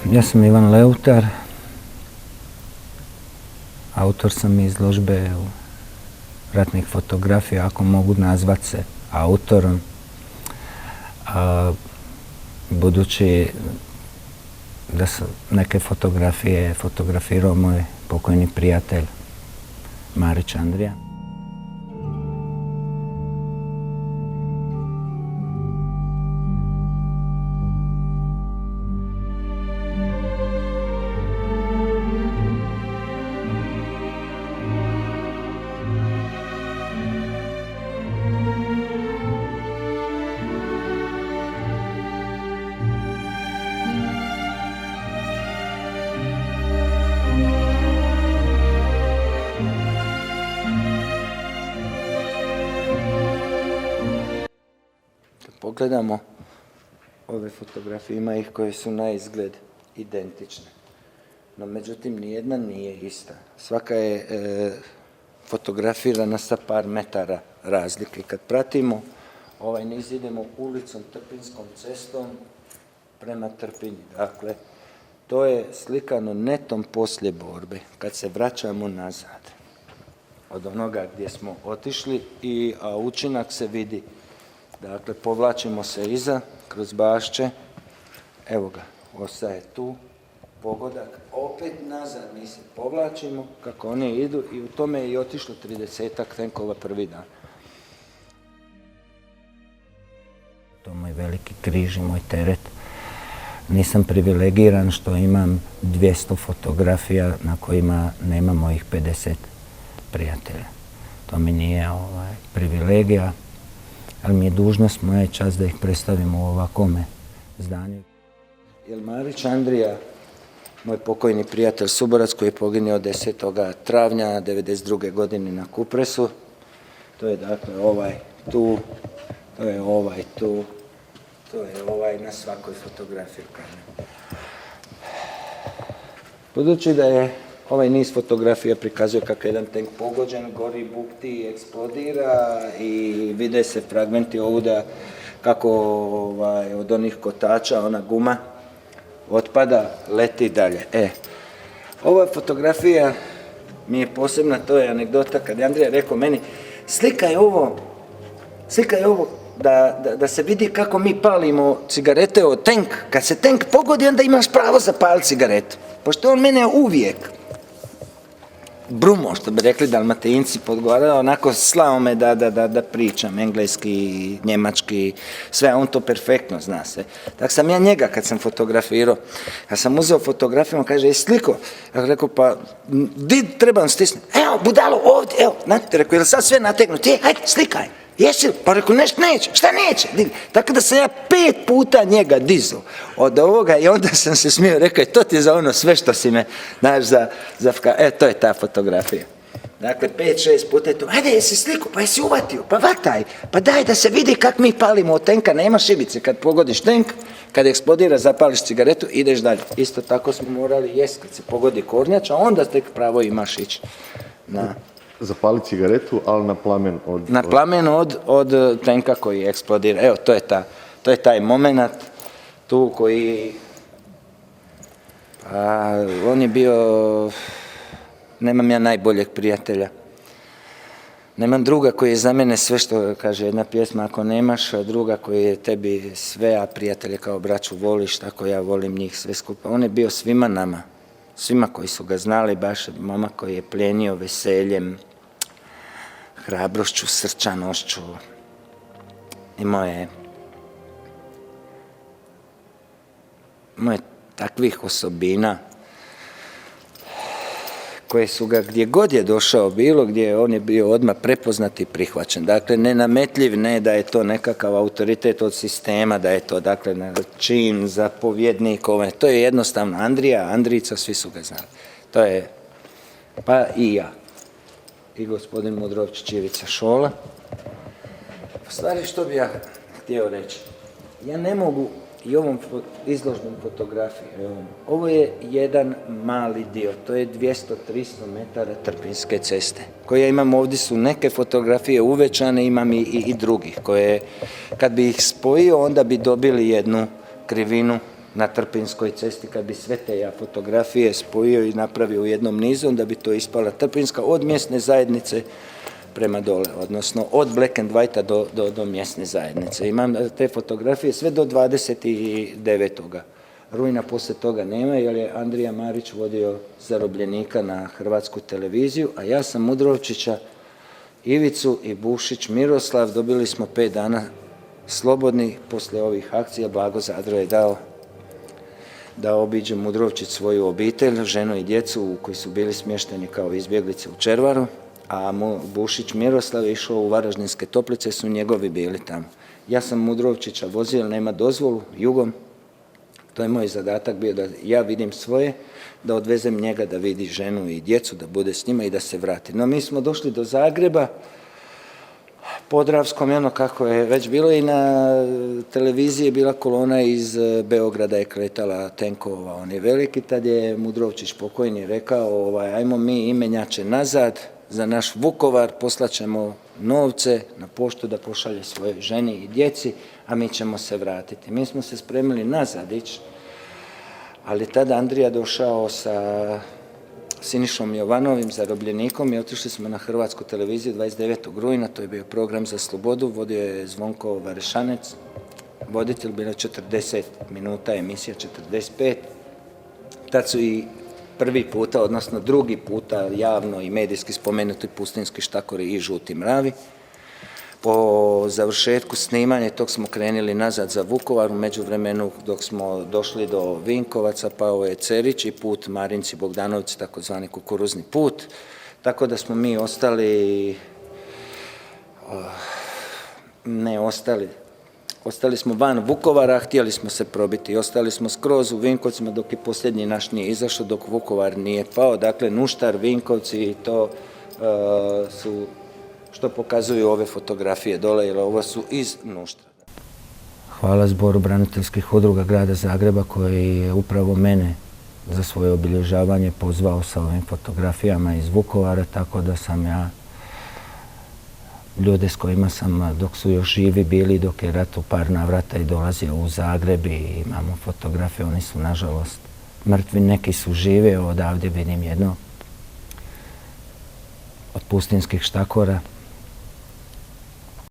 Ja sam Ivan Leutar, autor sam izložbe ratnih fotografija, ako mogu nazvat se autorom. Budući da su neke fotografije fotografirao moj pokojni prijatelj Marić Andrija. Pogledamo ove fotografije, ima ih koje su na izgled identične. No, međutim, nijedna nije ista. Svaka je fotografirana sa par metara razlike. Kad pratimo ovaj niz, idemo ulicom, Trpinskom cestom prema Trpinji. Dakle, to je slikano netom poslije borbe, kad se vraćamo nazad od onoga gdje smo otišli, a učinak se vidi. Dakle, povlačimo se iza, kroz bašče, evo ga, ostaje tu, pogodak, opet nazad mi se povlačimo, kako oni idu, i u tome je i otišlo 30-ak tenkova prvi dan. To je moj veliki križ i moj teret. Nisam privilegiran što imam 200 fotografija na kojima nema mojih 50 prijatelja. To mi nije privilegija, ali mi je dužnost, moja čast da ih predstavim u ovakvome zdanju. Jer Marić Andrija, moj pokojni prijatelj Suborac, koji je poginuo 10. travnja 1992. godine na Kupresu, to je dakle ovaj tu, to je ovaj tu, to je ovaj na svakoj fotografiji. Budući da je ovaj niz fotografija prikazuje kako jedan tank pogođen, gori, bukti, eksplodira i vide se fragmenti ovuda kako od onih kotača ona guma otpada, leti dalje. Ova fotografija mi je posebna, to je anegdota kad je Andrija rekao meni slikaj ovo da se vidi kako mi palimo cigarete od tank. Kad se tank pogodi, onda imaš pravo zapaliti cigaretu. Pošto on mene uvijek brumo, što bi rekli Dalmatinci, podgovarao, onako slao me da pričam engleski, njemački, sve, on to perfektno zna sve. Tako sam ja njega, kad sam fotografirao, kad sam uzeo fotografiju, on kaže, sliko? Ja rekao, pa, di trebam stisnuti? Evo, budalo, ovdje, evo, rekao, je li sad sve nategnuti? Hajde, slikaj. Jesi li? Pa rekao, nešto neće. Šta neće? Tako da sam ja 5 puta njega dizao od ovoga i onda sam se smio, rekao, to ti je za ono sve što si me, znaš, to je ta fotografija. Dakle, 5-6 puta je to, ajde, jesi sliku, pa jesi uvatio, pa vataj, pa daj da se vidi kak mi palimo od tenka, nema šibice, kad pogodiš tenk, kad eksplodira, zapališ cigaretu, ideš dalje. Isto tako smo morali jest, kad se pogodi kornjača, onda tek pravo imaš ići na... Zapali cigaretu, ali na plamen od... Na plamen od tenka koji eksplodira. Evo, to je taj moment tu koji... on je bio... Nemam ja najboljeg prijatelja. Nemam druga koji je za mene sve što kaže jedna pjesma, ako nemaš druga koji je tebi sve, a prijatelje kao braću voliš, tako ja volim njih sve skupa. On je bio svima nama, svima koji su ga znali, baš momak koji je plijenio veseljem, hrabrošću, srčanošću. Imao je takvih osobina koje su ga gdje god je došao bilo, gdje on je bio odmah prepoznat i prihvaćen. Dakle, nenametljiv, ne da je to nekakav autoritet od sistema, da je to dakle čin, zapovjednik, to je jednostavno Andrija, Andrijica, svi su ga znali. To je, pa i ja. I gospodin Mudrovčić Ivica Šola. U stvari, što bi ja htio reći? Ja ne mogu i ovom izložbom fotografije, ovo je jedan mali dio, to je 200-300 metara Trpinjske ceste. Koje ja imam ovdje su neke fotografije uvećane, imam i drugih, koje kad bi ih spojio, onda bi dobili jednu krivinu na Trpinskoj cesti, kad bi sve te ja fotografije spojio i napravio u jednom nizu, onda bi to ispala Trpinska od mjesne zajednice prema dole, odnosno od black and white do mjesne zajednice. Imam te fotografije sve do 29. rujna, poslije toga nema, jer je Andrija Marić vodio Zarobljenika na Hrvatsku televiziju, a ja sam Mudrovčića, Ivicu i Bušić Miroslav, dobili smo 5 dana slobodni poslije ovih akcija. Blago Zadro je dao da obiđe Mudrovčić svoju obitelj, ženu i djecu koji su bili smješteni kao izbjeglice u Červaru, a Bušić Miroslav je išao u Varaždinske Toplice, su njegovi bili tamo. Ja sam Mudrovčića vozio, jer nema dozvolu, jugom. To je moj zadatak bio da ja vidim svoje, da odvezem njega da vidi ženu i djecu, da bude s njima i da se vrati. No mi smo došli do Zagreba, Podravskom, ono kako je već bilo, i na televiziji je bila kolona iz Beograda je kretala tenkova, on je veliki, tad je Mudrovčić pokojni rekao, ajmo mi imenjače nazad za naš Vukovar, poslaćemo novce na poštu da pošalje svoje ženi i djeci, a mi ćemo se vratiti. Mi smo se spremili nazad ići, ali tada Andrija došao sa Sinišom Jovanovim, Zarobljenikom, i otišli smo na Hrvatsku televiziju 29. rujna, to je bio program za slobodu, vodio je Zvonko Varešanec, voditelj, bilo 40 minuta, emisija 45. Tad su i prvi puta, odnosno drugi puta javno i medijski spomenuti Pustinjski štakori i Žuti mravi. Po završetku snimanja tog smo krenuli nazad za Vukovar, u međuvremenu dok smo došli do Vinkovaca pao je Cerić i put Marinci Bogdanovci, takozvani kukuruzni put, tako da smo mi ostali smo van Vukovara, htjeli smo se probiti, ostali smo skroz u Vinkovcima dok je posljednji naš nije izašao, dok Vukovar nije pao, dakle Nuštar, Vinkovci, i to su što pokazuju ove fotografije dole, jer ovo su iz Nuštra. Hvala Zboru braniteljskih udruga grada Zagreba koji je upravo mene za svoje obilježavanje pozvao sa ovim fotografijama iz Vukovara, tako da sam ja ljude s kojima sam dok su još živi bili, dok je rat u par navrata i dolazio u Zagreb i imamo fotografije, oni su nažalost mrtvi, neki su žive, odavde vidim jedno od Pustinjskih štakora.